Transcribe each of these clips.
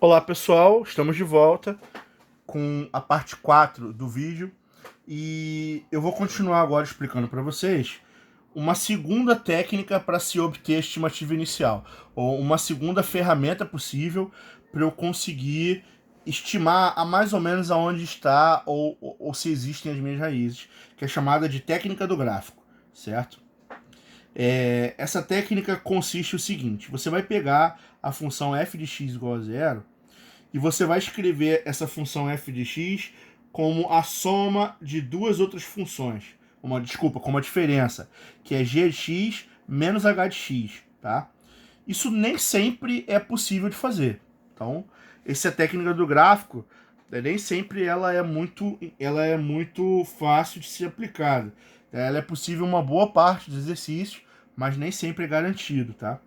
Olá pessoal, estamos de volta com a parte 4 do vídeo e eu vou continuar agora explicando para vocês uma segunda técnica para se obter a estimativa inicial, ou uma segunda ferramenta possível para eu conseguir estimar a mais ou menos aonde está ou se existem as minhas raízes, que é chamada de técnica do gráfico, certo? Essa técnica consiste o seguinte: você vai pegar a função f de x igual a zero e você vai escrever essa função f de x como a soma de duas outras funções. Como a diferença, que é g de x menos h de x, tá? Isso nem sempre é possível de fazer. Então, essa técnica do gráfico, nem sempre ela é muito fácil de ser aplicada. Ela é possível uma boa parte dos exercícios, mas nem sempre é garantido, tá?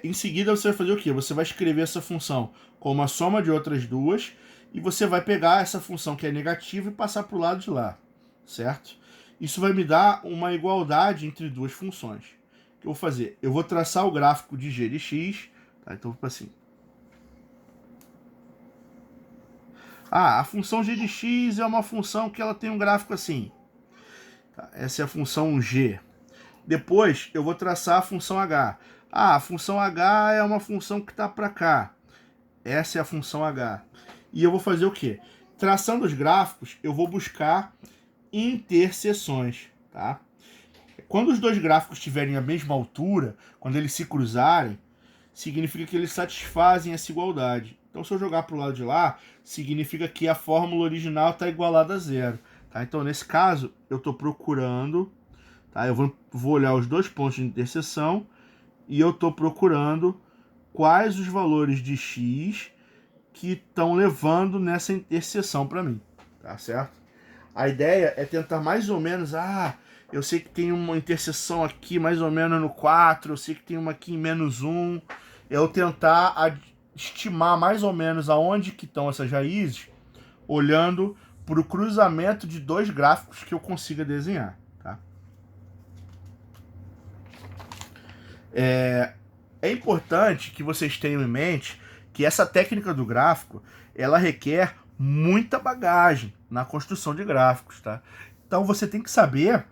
Em seguida você vai fazer o quê? Você vai escrever essa função como a soma de outras duas e você vai pegar essa função que é negativa e passar para o lado de lá, certo? Isso vai me dar uma igualdade entre duas funções. O que eu vou fazer? Eu vou traçar o gráfico de g de x, tá? Então vou para assim. A função g de x é uma função que ela tem um gráfico assim. Tá? Essa é a função g. Depois eu vou traçar a função h. A função h é uma função que está para cá. Essa é a função h. E eu vou fazer o quê? Traçando os gráficos, eu vou buscar interseções, tá? Quando os dois gráficos tiverem a mesma altura, quando eles se cruzarem, significa que eles satisfazem essa igualdade. Então, se eu jogar para o lado de lá, significa que a fórmula original está igualada a zero. Tá? Então, nesse caso, eu estou procurando, tá? Eu vou olhar os dois pontos de interseção e eu estou procurando quais os valores de x que estão levando nessa interseção para mim, tá certo? A ideia é tentar mais ou menos, eu sei que tem uma interseção aqui mais ou menos no 4, eu sei que tem uma aqui em menos 1, eu tentar estimar mais ou menos aonde que estão essas raízes, olhando para o cruzamento de dois gráficos que eu consiga desenhar, tá? É importante que vocês tenham em mente que essa técnica do gráfico, ela requer muita bagagem na construção de gráficos, tá? Então você tem que saber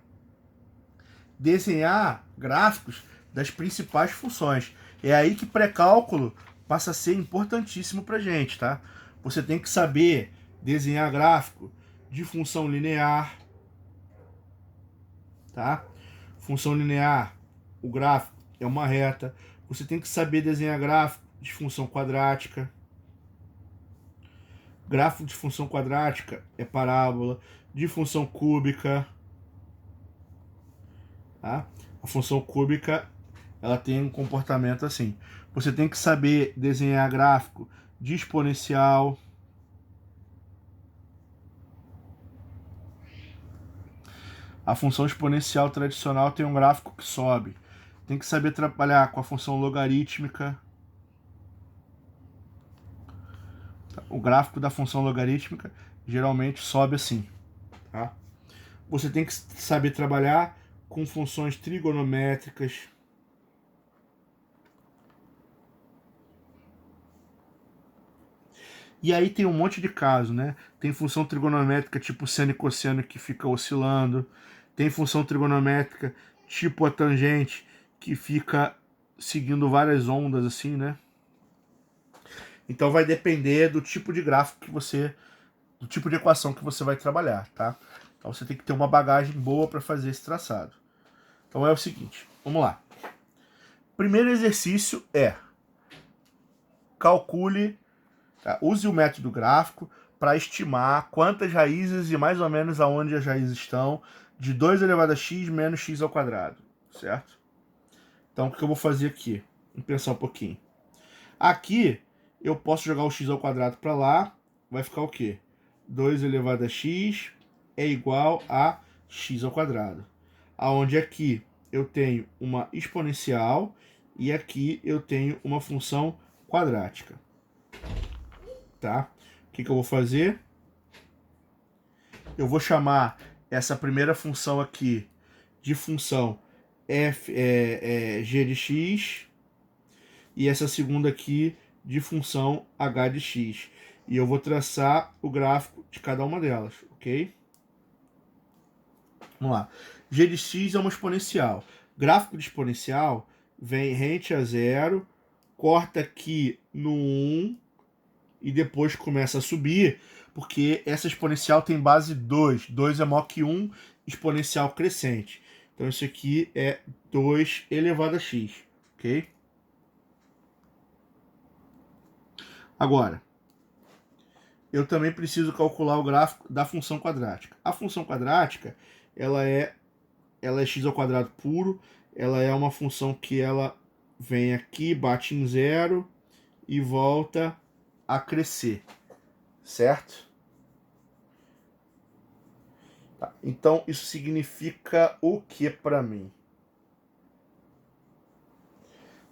desenhar gráficos das principais funções. É aí que pré-cálculo passa a ser importantíssimo pra gente, tá? Você tem que saber desenhar gráfico de função linear, tá? Função linear, o gráfico é uma reta. Você tem que saber desenhar gráfico de função quadrática. Gráfico de função quadrática é parábola. De função cúbica, tá? A função cúbica, ela tem um comportamento assim. Você tem que saber desenhar gráfico de exponencial. A função exponencial tradicional tem um gráfico que sobe. Tem que saber trabalhar com a função logarítmica. O gráfico da função logarítmica geralmente sobe assim, tá? Você tem que saber trabalhar com funções trigonométricas. E aí tem um monte de caso, né? Tem função trigonométrica tipo seno e cosseno que fica oscilando. Tem função trigonométrica tipo a tangente que fica seguindo várias ondas assim, né? Então vai depender do tipo de gráfico que você, do tipo de equação que você vai trabalhar, tá? Então você tem que ter uma bagagem boa para fazer esse traçado. Então é o seguinte, vamos lá. Primeiro exercício é calcule, tá? Use o método gráfico para estimar quantas raízes e mais ou menos aonde as raízes estão de 2 elevado a x menos x ao quadrado, certo? Então o que eu vou fazer aqui? Vamos pensar um pouquinho. Aqui eu posso jogar o x ao quadrado para lá, vai ficar o quê? 2 elevado a x é igual a x ao quadrado. Aonde aqui eu tenho uma exponencial e aqui eu tenho uma função quadrática. Tá? O que eu vou fazer? Eu vou chamar essa primeira função aqui de função g de x e essa segunda aqui de função h de x. E eu vou traçar o gráfico de cada uma delas, ok? Vamos lá. G de x é uma exponencial. Gráfico de exponencial vem rente a zero, corta aqui no 1 e depois começa a subir, porque essa exponencial tem base 2. 2 é maior que 1, exponencial crescente. Então isso aqui é 2 elevado a x, ok? Agora, eu também preciso calcular o gráfico da função quadrática. A função quadrática, ela é x ao quadrado puro, ela é uma função que ela vem aqui, bate em zero e volta a crescer, certo? Tá. Então, isso significa o que para mim?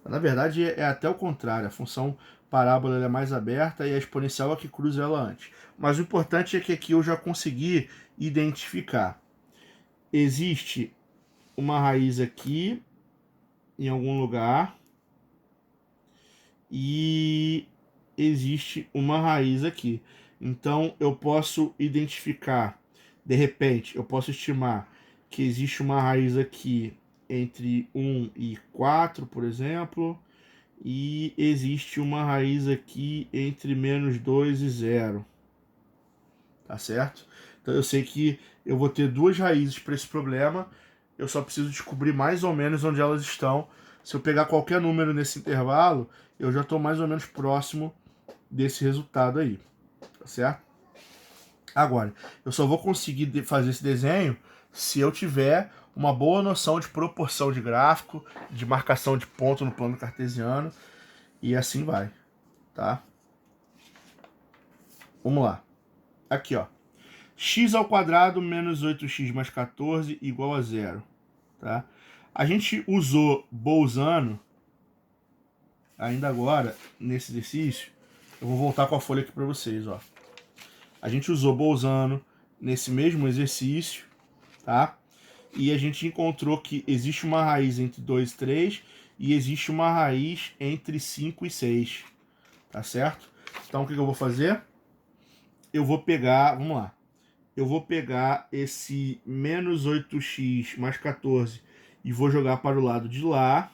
Na verdade, é até o contrário. A função parábola é mais aberta e a exponencial é que cruza ela antes. Mas o importante é que aqui eu já consegui identificar. Existe uma raiz aqui, em algum lugar, e existe uma raiz aqui. Então, eu posso identificar, de repente, eu posso estimar que existe uma raiz aqui entre 1 e 4, por exemplo, e existe uma raiz aqui entre menos 2 e 0, tá certo? Então, eu sei que eu vou ter duas raízes para esse problema, eu só preciso descobrir mais ou menos onde elas estão. Se eu pegar qualquer número nesse intervalo, eu já estou mais ou menos próximo desse resultado aí, tá certo? Agora, eu só vou conseguir fazer esse desenho se eu tiver uma boa noção de proporção de gráfico, de marcação de ponto no plano cartesiano, e assim vai, tá? Vamos lá. Aqui, ó. X ao quadrado menos 8x mais 14 igual a zero, tá? A gente usou Bolzano ainda agora, nesse exercício. Eu vou voltar com a folha aqui para vocês, ó. A gente usou Bolzano nesse mesmo exercício, tá? E a gente encontrou que existe uma raiz entre 2 e 3 e existe uma raiz entre 5 e 6, tá certo? Então o que eu vou fazer? Eu vou pegar, vamos lá. Eu vou pegar esse menos 8x mais 14 e vou jogar para o lado de lá.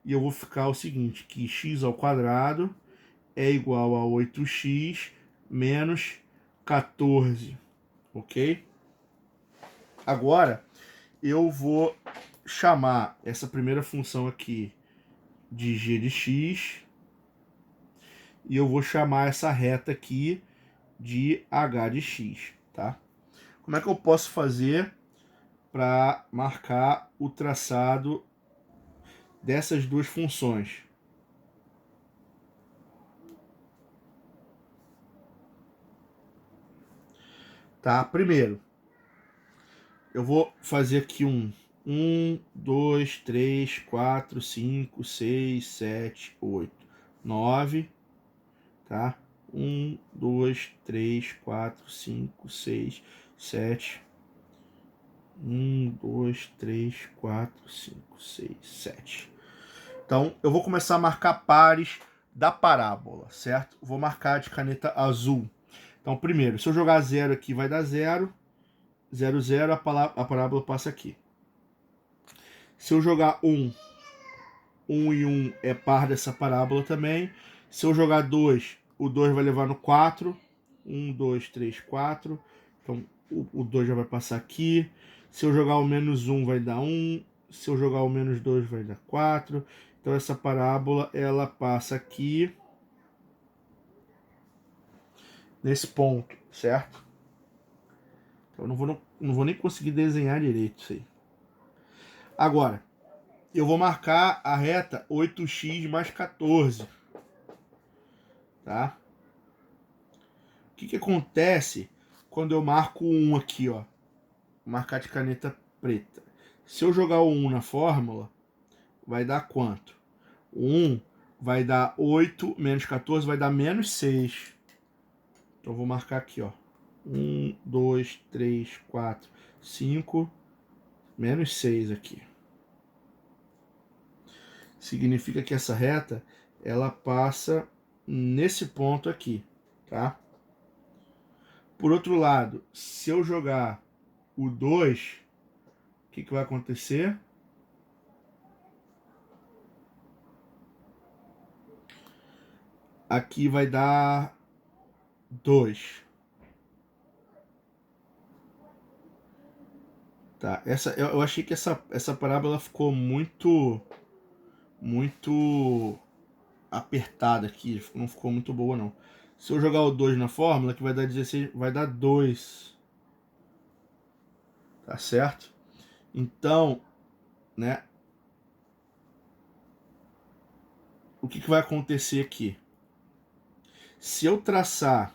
E eu vou ficar o seguinte, que x ao quadrado é igual a 8x menos 14, ok? Agora, eu vou chamar essa primeira função aqui de g de x e eu vou chamar essa reta aqui de h de x, tá? Como é que eu posso fazer para marcar o traçado dessas duas funções? Tá? Primeiro, eu vou fazer aqui 2, 3, 4, 5, 6, 7, 8, 9, tá? 2, 3, 4, 5, 6, 7. 2, 3, 4, 5, 6, 7. Então, eu vou começar a marcar pares da parábola, certo? Vou marcar de caneta azul. Então, primeiro, se eu jogar 0 aqui, vai dar 0. 0, 0, a parábola passa aqui. Se eu jogar 1, 1 e 1 é par dessa parábola também. Se eu jogar 2, o 2 vai levar no 4. 1, 2, 3, 4. Então, o 2 já vai passar aqui. Se eu jogar o menos 1, vai dar 1. Se eu jogar o menos 2, vai dar 4. Então, essa parábola, ela passa aqui, nesse ponto, certo? Então, eu não vou nem conseguir desenhar direito isso aí. Agora, eu vou marcar a reta 8x mais 14. Tá? O que acontece quando eu marco 1 aqui, ó? Vou marcar de caneta preta. Se eu jogar o 1 na fórmula, vai dar quanto? O 1 vai dar 8 menos 14, vai dar menos 6. Então eu vou marcar aqui, ó. 1, 2, 3, 4, 5, menos 6 aqui. Significa que essa reta, ela passa nesse ponto aqui, tá? Por outro lado, se eu jogar o 2, o que vai acontecer? Aqui vai dar 2. Tá? Eu achei que essa parábola ficou muito apertada aqui, não ficou muito boa não. Se eu jogar o 2 na fórmula, que vai dar 16, vai dar 2. Tá certo? Então, né? O que vai acontecer aqui? Se eu traçar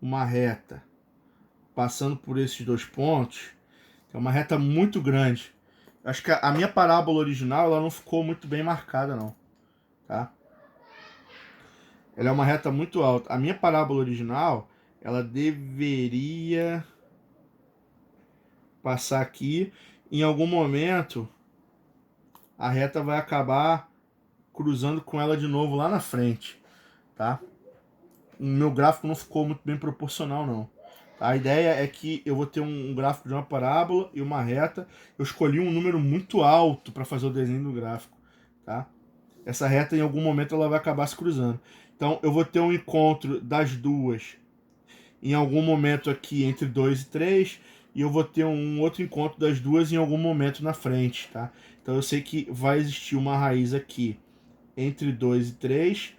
uma reta passando por esses 2 pontos, é uma reta muito grande. Acho que a minha parábola original ela não ficou muito bem marcada não, tá? Ela é uma reta muito alta. A minha parábola original, ela deveria passar aqui. Em algum momento, a reta vai acabar cruzando com ela de novo lá na frente, tá? O meu gráfico não ficou muito bem proporcional, não. A ideia é que eu vou ter um gráfico de uma parábola e uma reta. Eu escolhi um número muito alto para fazer o desenho do gráfico, tá? Essa reta, em algum momento, ela vai acabar se cruzando. Então, eu vou ter um encontro das duas em algum momento aqui entre 2 e 3, e eu vou ter um outro encontro das duas em algum momento na frente, tá? Então, eu sei que vai existir uma raiz aqui entre 2 e 3,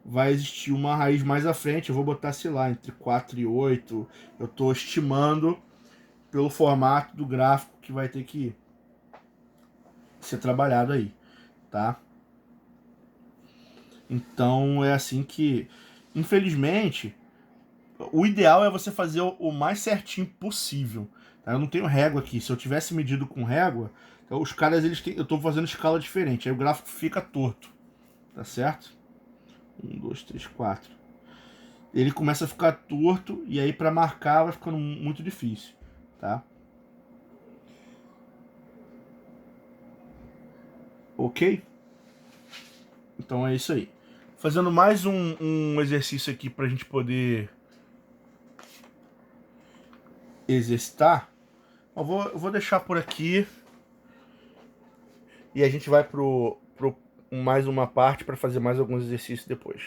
vai existir uma raiz mais à frente, eu vou botar, sei lá, entre 4 e 8, eu estou estimando pelo formato do gráfico que vai ter que ser trabalhado aí, tá? Então é assim que, infelizmente, o ideal é você fazer o mais certinho possível. Tá? Eu não tenho régua aqui, se eu tivesse medido com régua, então os caras, eu estou fazendo escala diferente, aí o gráfico fica torto, tá certo? 1, 2, 3, 4. Ele começa a ficar torto e aí para marcar vai ficando muito difícil, tá? Ok? Então é isso aí. Fazendo mais um exercício aqui para a gente poder exercitar. Eu vou deixar por aqui e a gente vai pro mais uma parte para fazer mais alguns exercícios depois.